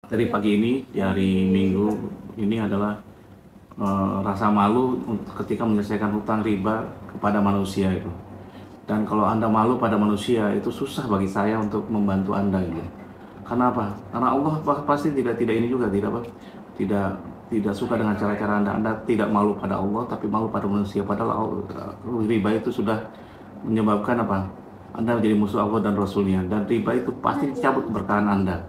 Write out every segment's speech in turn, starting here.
Dari pagi ini, di hari Minggu ini adalah rasa malu ketika menyelesaikan hutang riba kepada manusia itu. Dan kalau Anda malu pada manusia, itu susah bagi saya untuk membantu Anda gitu. Karena apa? Karena Allah pasti tidak ini juga tidak apa? Tidak tidak suka dengan cara-cara Anda. Anda tidak malu pada Allah, tapi malu pada manusia. Padahal riba itu sudah menyebabkan apa? Anda menjadi musuh Allah dan Rasulnya. Dan riba itu pasti dicabut keberkahan Anda.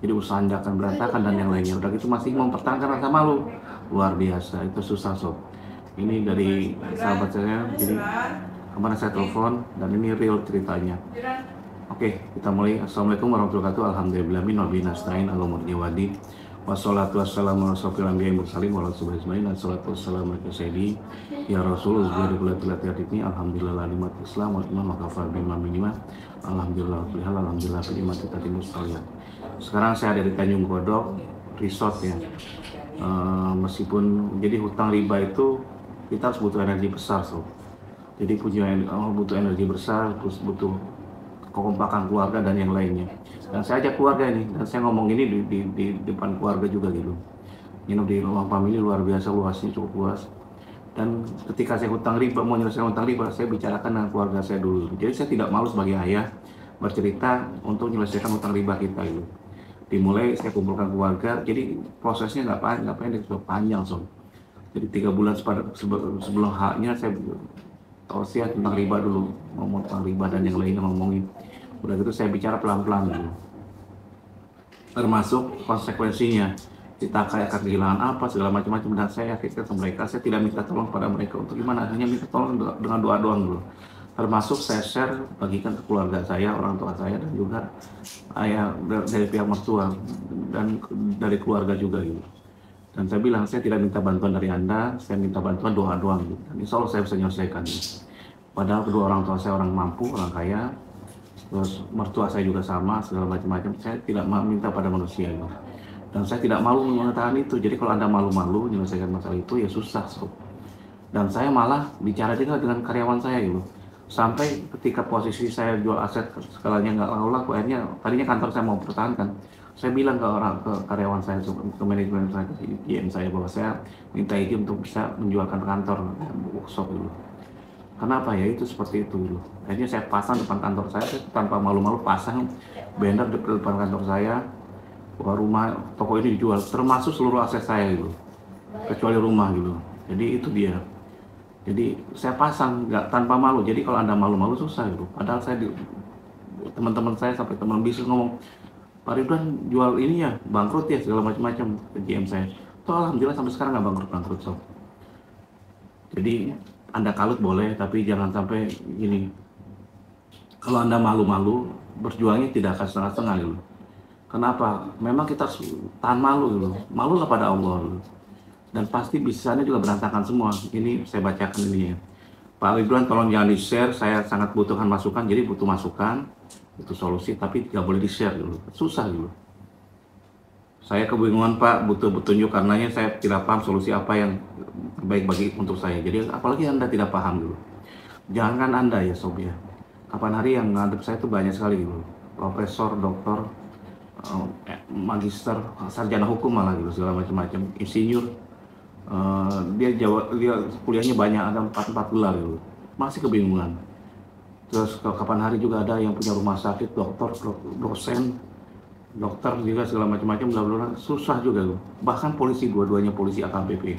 Jadi usaha Anda akan berantakan dan yang lainnya. Udah gitu masih mempertahankan rasa malu. Luar biasa, itu susah sob. Ini dari sahabat saya, jadi kemarin saya telepon dan ini real ceritanya. Oke, kita mulai. Assalamualaikum warahmatullahi wabarakatuh. Alhamdulillah min wa binastain al-umurni wadi. Wassalatu wassalamu ala asyrofil anbiya'i wal mursalin wa ala alihi ajmain. Wassalatu wassalamu ala sayyidi ya Rasul ini alhamdulillah nikmat Islam wa iman makafar bil minima. Alhamdulillah alhamdulillah bil iman tatimus saliyat. Sekarang saya ada di Tanjung Godok Resort ya. Meskipun jadi hutang riba itu kita harus butuh energi besar so. Jadi butuh energi besar, terus butuh kekompakan keluarga dan yang lainnya. Dan saya ajak keluarga ini, dan saya ngomong ini di depan keluarga juga gitu. Nginep di ruang famili luar biasa luasnya, cukup luas. Dan ketika saya hutang riba, mau menyelesaikan hutang riba, saya bicarakan dengan keluarga saya dulu. Jadi saya tidak malu sebagai ayah bercerita untuk menyelesaikan hutang riba kita itu. Dimulai saya kumpulkan keluarga, jadi prosesnya nggak pendek, sudah panjang so. Jadi 3 bulan sebelum haknya saya tausiah tentang riba dulu, ngomong tentang riba dan yang lainnya ngomongin. Udah gitu saya bicara pelan-pelan dulu, termasuk konsekuensinya kita akan kehilangan apa segala macam-macam. Dan saya yakin ke mereka, saya tidak minta tolong pada mereka untuk gimana, hanya minta tolong dengan doa doang dulu. Termasuk saya share bagikan ke keluarga saya, orang tua saya, dan juga ayah dari pihak mertua dan dari keluarga juga gitu. Dan saya bilang, saya tidak minta bantuan dari Anda, saya minta bantuan doa doang gitu. Dan insya Allah saya bisa menyelesaikan gitu. Padahal kedua orang tua saya orang mampu, orang kaya, terus mertua saya juga sama, segala macam-macam. Saya tidak minta pada manusia gitu. Dan saya tidak malu mengatakan itu. Jadi kalau Anda malu-malu menyelesaikan masalah itu, ya susah sob. Dan saya malah bicara juga dengan karyawan saya gitu. Sampai ketika posisi saya jual aset skalanya nggak laku, akhirnya tadinya kantor saya mau pertahankan. Saya bilang ke karyawan saya, ke manajemen saya, ke GM saya, bahwa saya minta izin untuk bisa menjualkan kantor workshop dulu. Kenapa ya itu seperti itu dulu. Akhirnya saya pasang depan kantor saya tanpa malu-malu, pasang banner di depan kantor saya bahwa rumah toko ini dijual, termasuk seluruh aset saya gitu, kecuali rumah gitu. Jadi itu dia. Jadi saya pasang nggak tanpa malu. Jadi kalau Anda malu-malu susah gitu. Padahal saya teman-teman saya sampai teman bisnis ngomong, Pak Ridwan jual ini ya bangkrut ya segala macam-macam ke GM saya. Tuh alhamdulillah sampai sekarang nggak bangkrut sob. Jadi Anda kalut boleh, tapi jangan sampai gini. Kalau Anda malu-malu, berjuangnya tidak akan setengah-setengah gitu. Kenapa? Memang kita harus tahan malu gitu. Malulah pada Allah gitu. Dan pasti bisnisnya juga berantakan semua. Ini saya bacakan ini ya. Pak Ridwan tolong jangan di-share, saya sangat butuhkan masukan. Jadi butuh masukan, itu solusi, tapi tidak boleh di-share dulu. Susah dulu. Saya kebingungan Pak, butuh petunjuk karenanya saya tidak paham solusi apa yang terbaik bagi untuk saya. Jadi apalagi Anda tidak paham dulu. Jangan Anda ya sob ya. Kapan hari yang ngadep saya itu banyak sekali gitu. Profesor, doktor, magister, sarjana hukum malah gitu, segala macam-macam, insinyur. Dia kuliahnya banyak, ada 4 gelar gitu. Masih kebingungan. Terus kapan hari juga ada yang punya rumah sakit, dokter, dosen, dokter juga segala macam-macam, bla bla. Susah juga gitu. Bahkan polisi, dua-duanya polisi AKBP.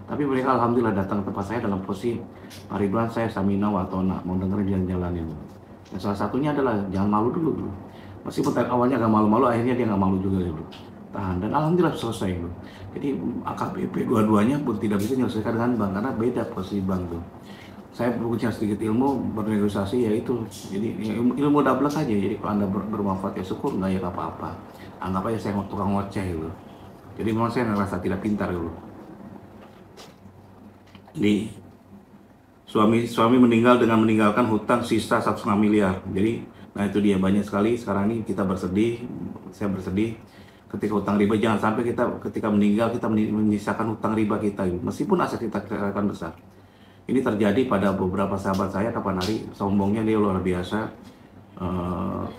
Tapi mereka alhamdulillah datang ke tempat saya dalam posisi, Pak Ridwan saya samina wa atona, mau dengerin jalan-jalan itu. Dan salah satunya adalah jangan malu dulu. Meskipun awalnya agak malu-malu, akhirnya dia nggak malu juga gitu. Tahan, dan alhamdulillah selesai gitu. Jadi AKBP dua-duanya pun tidak bisa menyelesaikan dengan bank karena beda posisi bank tuh. Saya punya sedikit ilmu bernegosiasi yaitu, jadi ilmu double aja. Jadi kalau Anda bermanfaat ya syukur, nggak ya apa-apa. Anggap aja saya tukang ngoceh gitu. Jadi memang saya ngerasa tidak pintar gitu. Jadi suami meninggal dengan meninggalkan hutang sisa 1,5 miliar. Jadi nah itu dia, banyak sekali sekarang ini kita bersedih, saya bersedih ketika hutang riba. Jangan sampai kita ketika meninggal kita menyisakan hutang riba kita gitu. Meskipun aset kita akan besar. Ini terjadi pada beberapa sahabat saya, kapan hari sombongnya dia luar biasa.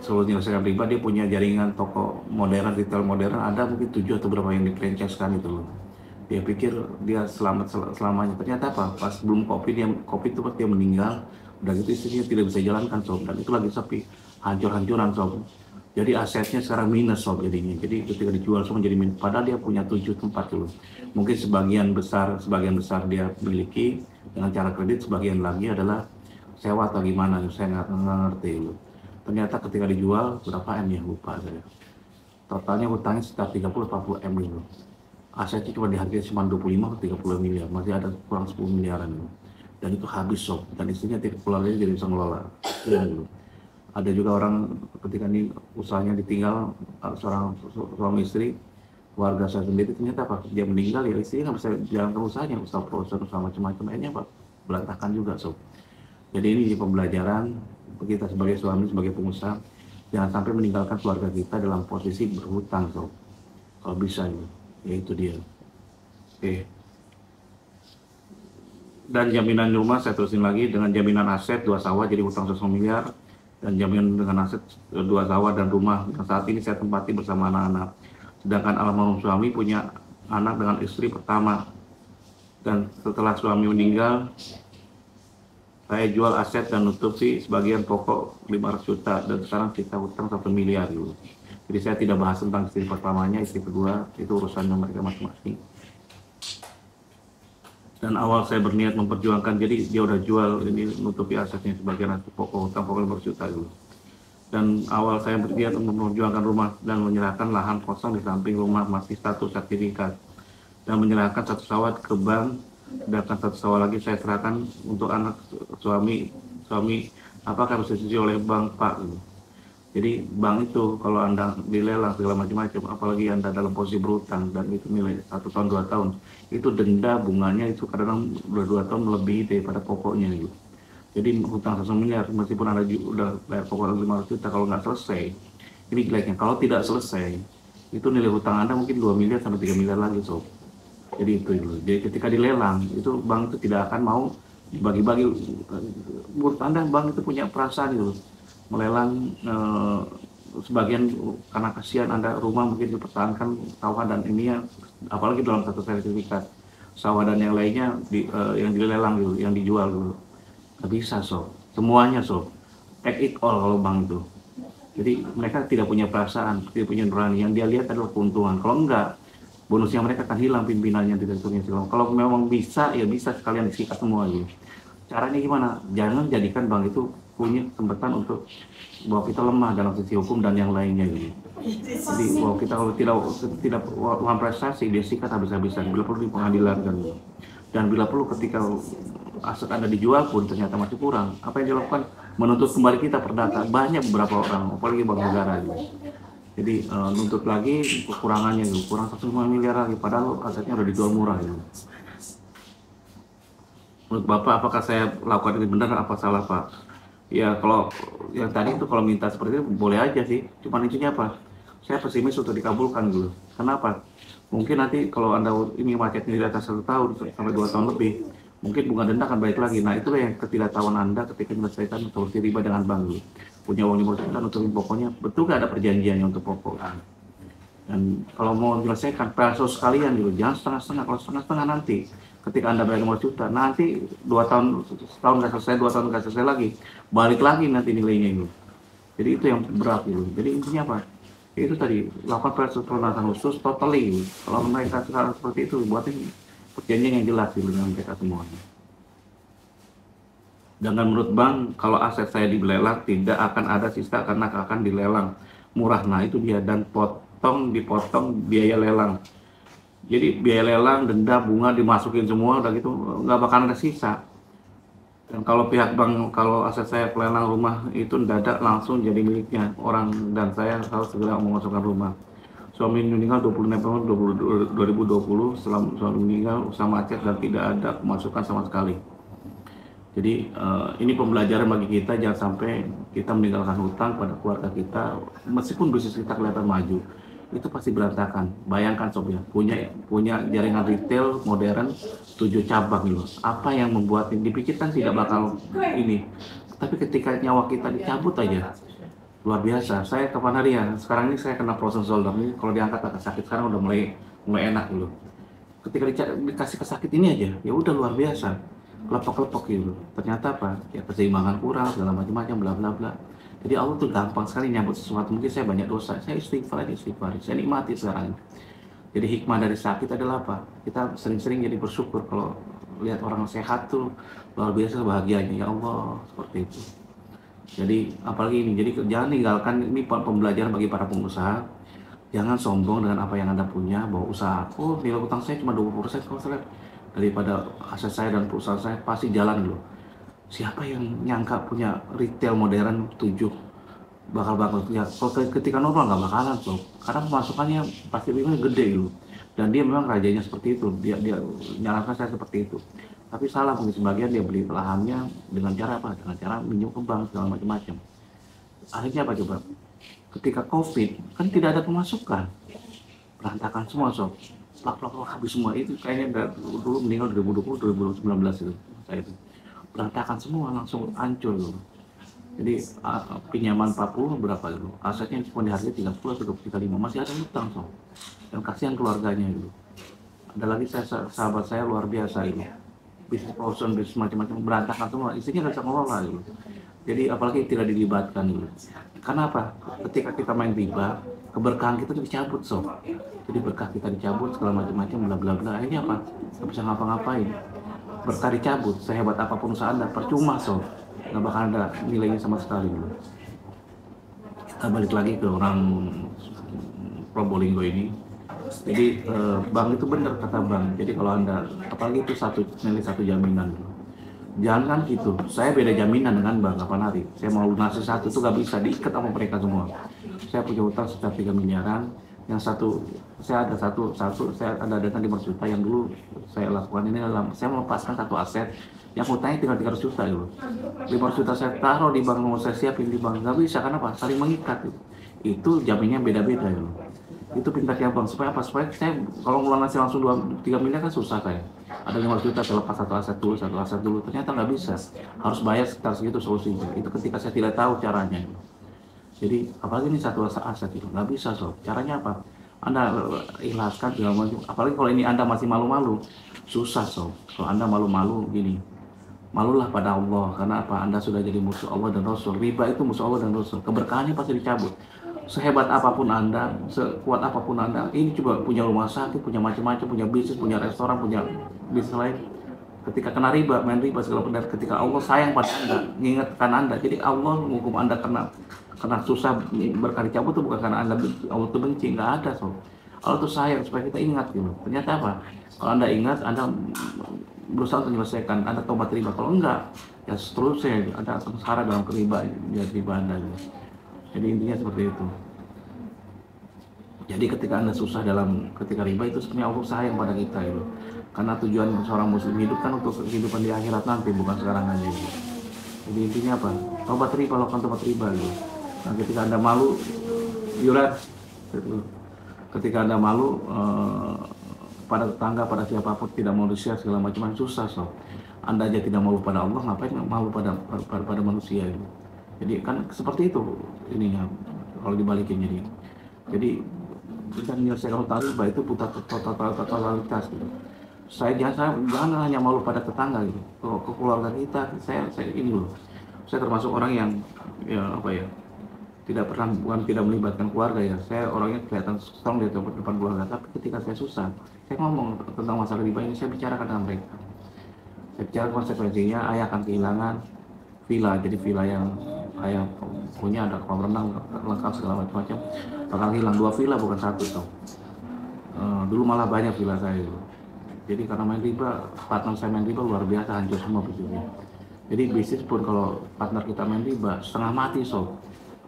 selalu menyelesaikan riba. Dia punya jaringan toko modern, retail modern, ada mungkin 7 atau berapa yang di-franchise-kan itu loh. Dia pikir dia selamanya, ternyata apa, pas belum kopi itu pas dia meninggal, udah gitu istrinya tidak bisa jalankan sob, dan itu lagi sepi, hancur-hancuran sob. Jadi asetnya sekarang minus sob jadinya. Jadi ketika dijual semua jadi minus, padahal dia punya 7 tempat dulu. Mungkin sebagian besar dia miliki dengan cara kredit, sebagian lagi adalah sewa atau gimana, saya nggak ngerti loh. Ternyata ketika dijual berapa M ya, lupa saya. Totalnya hutangnya sekitar 30-40 M gitu. Asetnya cuma dihargai cuma 25 atau 30 miliar, masih ada kurang 10 miliaran gitu. Dan itu habis sob, dan istrinya tidak keluarganya jadi bisa ngelola gitu. Ada juga orang ketika ini usahanya ditinggal seorang suami istri, warga saya sendiri, ternyata apa, dia meninggal ya istrinya nggak bisa jalankan usahanya, usaha perusahaan, usaha macam-macam, akhirnya apa, berantakan juga sob. Jadi ini pembelajaran kita sebagai suami, sebagai pengusaha, jangan sampai meninggalkan keluarga kita dalam posisi berhutang sob, kalau bisa ya itu dia. Oke. Dan jaminan rumah saya terusin lagi, dengan jaminan aset 2 sawah jadi hutang 100 miliar, dan jaminan dengan aset 2 sawah dan rumah yang saat ini saya tempati bersama anak-anak. Sedangkan almarhum suami punya anak dengan istri pertama, dan setelah suami meninggal saya jual aset dan nutupi sebagian pokok 500 juta, dan sekarang kita hutang 1 miliar gitu. Jadi saya tidak bahas tentang istri pertamanya, istri kedua itu urusannya mereka masing-masing. Dan awal saya berniat memperjuangkan, jadi dia udah jual ini, nutupi asetnya sebagian aset pokok hutang pokok 500 juta dulu. Dan awal saya berniat untuk memperjuangkan rumah dan menyerahkan lahan kosong di samping rumah masih status sertifikat, dan menyerahkan 1 sawah ke bank, dan 1 sawah lagi saya serahkan untuk anak suami apakah bisa disetujui oleh bank Pak. Jadi bank itu kalau Anda dilelang segala macam-macam, apalagi Anda dalam posisi berutang dan itu nilai 1 tahun 2 tahun, itu denda bunganya itu kadang-kadang 2 tahun melebihi daripada pokoknya gitu. Jadi hutang 1 miliar meskipun Anda udah bayar pokok 500 juta, kalau nggak selesai, ini jeleknya, kalau tidak selesai itu nilai hutang Anda mungkin 2 miliar sampai 3 miliar lagi sob. Jadi itu dulu. Jadi ketika dilelang itu bank itu tidak akan mau dibagi-bagi. Menurut Anda bank itu punya perasaan gitu, melelang sebagian karena kasihan Anda rumah mungkin dipertahankan, sawah dan ini ya, apalagi dalam satu sertifikat sawah dan yang lainnya yang dilelang gitu, yang dijual gitu. Nggak bisa sob, semuanya sob, take it all kalau bank itu. Jadi mereka tidak punya perasaan, tidak punya nurani, yang dia lihat adalah keuntungan. Kalau enggak, bonusnya mereka akan hilang, pimpinannya, direkturnya segala. Kalau memang bisa ya bisa sekalian disikat semua gitu. Caranya gimana? Jangan jadikan bank itu punya kesempatan untuk bahwa kita lemah dalam sisi hukum dan yang lainnya gitu. Jadi bahwa kita kalau tidak uang prestasi dia sikat habis-habisan, bila perlu di pengadilan kan. Dan bila perlu ketika aset Anda dijual pun ternyata masih kurang, apa yang dilakukan? Menuntut kembali kita perdata. Banyak beberapa orang, apalagi bank negara gitu. Jadi nuntut lagi kekurangannya gitu, kurang 1,5 miliar lagi, padahal asetnya udah dijual murah gitu. Menurut Bapak, apakah saya lakukan ini benar apa salah Pak? Ya kalau yang tadi itu kalau minta seperti itu boleh aja sih, cuman intinya apa? Saya pesimis untuk dikabulkan dulu. Kenapa? Mungkin nanti kalau Anda ini macetnya di atas 1 tahun sampai 2 tahun lebih, mungkin bunga denda akan balik lagi. Nah itulah yang ketidaktahuan Anda ketika menyelesaikan solusi riba dengan bank dulu. Punya uang 5 juta nutupin pokoknya, betul gak ada perjanjiannya untuk pokok? Dan kalau mau menyelesaikan peso sekalian gitu, jangan setengah-setengah. Kalau setengah-setengah nanti ketika Anda bayar 5 juta, nanti 2 tahun, setahun nggak selesai, 2 tahun nggak selesai lagi, balik lagi nanti nilainya itu. Jadi itu yang berat gitu. Jadi intinya apa? Itu tadi, lakukan pelunasan khusus totally gitu. Kalau mereka sekarang seperti itu, buatin perjanjian yang jelas gitu dengan mereka semuanya. Dengan menurut bank, kalau aset saya dilelang tidak akan ada sisa karena akan dilelang murah. Nah itu dia, dan dipotong biaya lelang. Jadi biaya lelang, denda, bunga dimasukin semua, udah gitu nggak bakal ada sisa. Dan kalau pihak bank, kalau aset saya pelelang rumah itu mendadak langsung jadi miliknya orang, dan saya harus segera mengosongkan rumah. Suami meninggal 20 November 2020, setelah suami meninggal usaha macet dan tidak ada pemasukan sama sekali. Jadi ini pembelajaran bagi kita, jangan sampai kita meninggalkan hutang pada keluarga kita, meskipun bisnis kita kelihatan maju, itu pasti berantakan. Bayangkan sob ya, punya jaringan retail modern 7 cabang loh. Apa yang membuat ini dipikirkan tidak bakal ini, tapi ketika nyawa kita dicabut aja, luar biasa. Saya kapan hari ya, sekarang ini saya kena frozen shoulder ini, kalau diangkat agak sakit, sekarang udah mulai mulai enak dulu. Ketika dikasih kesakit ini aja, ya udah luar biasa, kelepok-kelepok gitu. Ternyata apa? Ya keseimbangan kurang, segala macam-macam, bla bla bla. Jadi Allah tuh gampang sekali nyambut sesuatu. Mungkin saya banyak dosa, saya istighfar, istighfar. Saya nikmati sekarang. Jadi hikmah dari sakit adalah apa? Kita sering-sering jadi bersyukur kalau lihat orang sehat tuh luar biasa bahagianya. Ya Allah, seperti itu. Jadi apalagi ini, jadi jangan tinggalkan ini pembelajaran bagi para pengusaha. Jangan sombong dengan apa yang Anda punya, bahwa usaha aku nilai utang saya cuma 20% kalau saya lihat, daripada aset saya dan perusahaan saya pasti jalan dulu. Siapa yang nyangka punya retail modern 7 bakal bangkrut ya, kalau ketika normal nggak bakalan tuh, karena pemasukannya pasti memang gede gitu, dan dia memang rajanya seperti itu, dia nyalakan saya seperti itu. Tapi salah mungkin sebagian, dia beli lahannya dengan cara apa, dengan cara minjem ke bank segala macam-macam. Akhirnya apa coba, ketika covid kan tidak ada pemasukan, berantakan semua sob, plak plak plak habis semua. Itu kayaknya dulu meninggal 2020 2019 itu, saya itu berantakan semua, langsung hancur loh. Jadi pinjaman 40 berapa dulu, asetnya cuma dihargai 30 atau 35, masih ada utang so. Dan kasihan keluarganya gitu. Ada lagi sahabat saya luar biasa ini, bisnis prosen, bisnis macam-macam berantakan semua, istrinya nggak bisa ngelola gitu. Jadi apalagi tidak dilibatkan gitu. Karena apa? Ketika kita main riba, keberkahan kita dicabut so. Jadi berkah kita dicabut, segala macam-macam bla bla bla. Ini apa? Nggak bisa ngapa-ngapain. Berkah dicabut, sehebat apapun usaha Anda percuma so. Nggak bakal ada nilainya sama sekali gitu. Kita balik lagi ke orang Probolinggo ini. Jadi bank itu benar kata bank. Jadi kalau Anda, apalagi itu nilai satu jaminan. Jangan kan gitu. Saya beda jaminan dengan bank kapan hari. Saya mau lunasi satu itu nggak bisa, diikat sama mereka semua. Saya punya utang sekitar 3 miliaran. Yang saya ada dana 500 juta yang dulu saya lakukan ini adalah saya melepaskan satu aset yang hutangnya tinggal 300 juta gitu. 500 juta saya taruh di bank, mau saya siapin di bank, nggak bisa, karena apa? Saling mengikat gitu. Itu jaminnya beda-beda gitu. Itu pintarnya bank, supaya apa? Supaya saya kalau ngelunasi langsung 2-3 miliar kan susah kayak. Ada 500 juta saya lepas satu aset dulu, ternyata nggak bisa. Harus bayar sekitar segitu solusinya. Itu ketika saya tidak tahu caranya. Jadi apalagi ini satu aset itu nggak bisa so. Caranya apa? Anda ikhlaskan segala macam. Apalagi kalau ini Anda masih malu-malu, susah so. Kalau Anda malu-malu gini, malulah pada Allah, karena apa? Anda sudah jadi musuh Allah dan Rasul. Riba itu musuh Allah dan Rasul. Keberkahannya pasti dicabut. Sehebat apapun Anda, sekuat apapun Anda, ini coba punya rumah sakit, punya macam-macam, punya bisnis, punya restoran, punya bisnis lain. Ketika kena riba, main riba segala macam, ketika Allah sayang pada Anda, mengingatkan Anda. Jadi Allah menghukum Anda karena susah, berkali cabut itu bukan karena Allah tuh benci, nggak ada so. Allah tuh sayang supaya kita ingat gitu. Ternyata apa? Kalau Anda ingat, Anda berusaha untuk menyelesaikan, Anda tobat riba. Kalau enggak, ya seterusnya ada sengsara dalam riba Anda gitu. Jadi intinya seperti itu. Jadi ketika Anda susah ketika riba, itu sebenarnya Allah sayang pada kita gitu. Karena tujuan seorang muslim hidup kan untuk kehidupan di akhirat nanti, bukan sekarang aja gitu. Jadi intinya apa? Tobat riba, lakukan tobat riba gitu. Nah, ketika Anda malu, yurat gitu. Ketika Anda malu pada tetangga, pada siapapun, tidak mau share segala macam, susah so. Anda aja tidak malu pada Allah, ngapain malu pada manusia gitu. Jadi kan seperti itu ininya kalau dibalikin. Jadi kita menyelesaikan hutang riba itu butuh totalitas gitu. Jangan hanya malu pada tetangga gitu. Ke keluarga kita, saya ini loh. Saya termasuk orang yang bukan tidak melibatkan keluarga ya. Saya orangnya kelihatan strong di depan keluarga, tapi ketika saya susah, saya ngomong tentang masalah riba ini, saya bicarakan dengan mereka. Saya bicara konsekuensinya, ayah akan kehilangan villa, jadi villa yang ayah punya ada kolam renang lengkap segala macam, bakal hilang 2 villa bukan 1 toh. Dulu malah banyak villa saya itu. Jadi karena main riba, partner saya main riba luar biasa, hancur semua bisnisnya. Jadi bisnis pun kalau partner kita main riba, setengah mati so.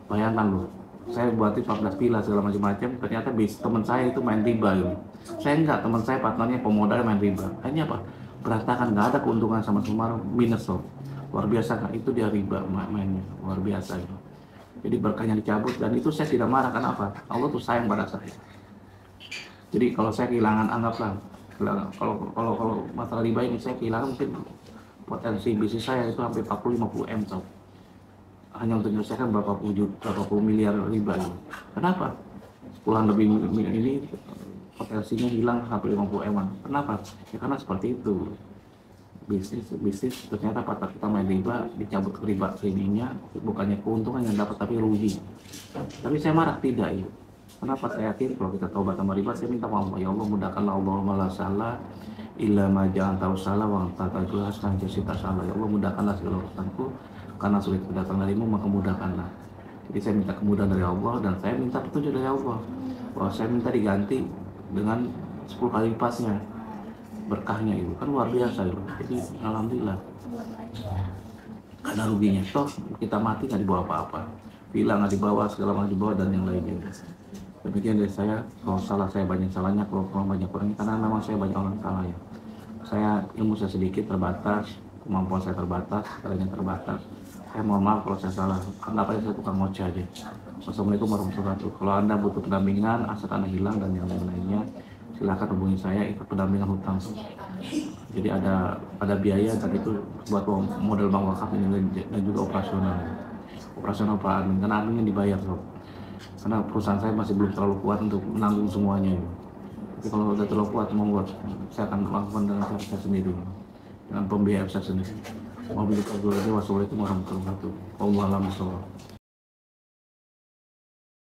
Bayangkan loh, saya buatin 14 villa segala macam-macam, ternyata teman saya itu main riba gitu. Saya enggak, teman saya partnernya pemodal main riba. Akhirnya apa? Berantakan, nggak ada keuntungan sama semua, minus so. Luar biasa kan, itu dia riba mainnya, luar biasa gitu. Jadi berkahnya dicabut, dan itu saya tidak marah, karena apa? Allah tuh sayang pada saya. Jadi kalau saya kehilangan, anggaplah kalau masalah riba ini saya kehilangan, mungkin potensi bisnis saya itu hampir 40-50 M tau. hanya untuk menyelesaikan berapa puluh miliar riba ini. Kenapa? Puluhan lebih ini potensinya hilang sampai 50 M. Kenapa? Ya karena seperti itu. Bisnis ternyata pada kita main riba, dicabut riba ininya, bukannya keuntungan yang dapat tapi rugi. Tapi saya marah tidak ya. Kenapa? Saya yakin kalau kita taubat sama riba, saya minta maaf ya Allah, mudahkanlah Allahumma la salah illa ma ja'altahu salah wa anta taj'alul hasanata jasita salah. Ya Allah, mudahkanlah segala urusanku karena sulit datang darimu, maka mudahkanlah. Jadi saya minta kemudahan dari Allah dan saya minta petunjuk dari Allah. Bahwa saya minta diganti dengan 10 kali lipatnya berkahnya itu kan luar biasa itu. Jadi alhamdulillah, karena ruginya toh kita mati nggak dibawa apa-apa, villa nggak dibawa, segala macam dibawa dan yang lainnya. Demikian dari saya. Kalau salah saya banyak salahnya, kalau kurang banyak kurangnya, karena memang saya banyak orang salah ya. Saya ilmu saya sedikit terbatas, kemampuan saya terbatas, caranya terbatas. Saya mohon maaf kalau saya salah. Anggap aja saya tukang ngoceh aja. Wassalamualaikum warahmatullahi wabarakatuh. Kalau Anda butuh pendampingan, aset Anda hilang dan yang lain-lainnya, silakan hubungi saya, ikut pendampingan hutang. Jadi ada biaya dan itu buat model bank wakaf ini dan juga operasional Pak Admin, karena adminnya dibayar sob. Karena perusahaan saya masih belum terlalu kuat untuk menanggung semuanya. Tapi kalau udah terlalu kuat membuat, saya akan melakukan dengan cara saya sendiri, dengan pembiayaan saya sendiri. Wassalamualaikum warahmatullahi wabarakatuh. Wallahualam bishawab.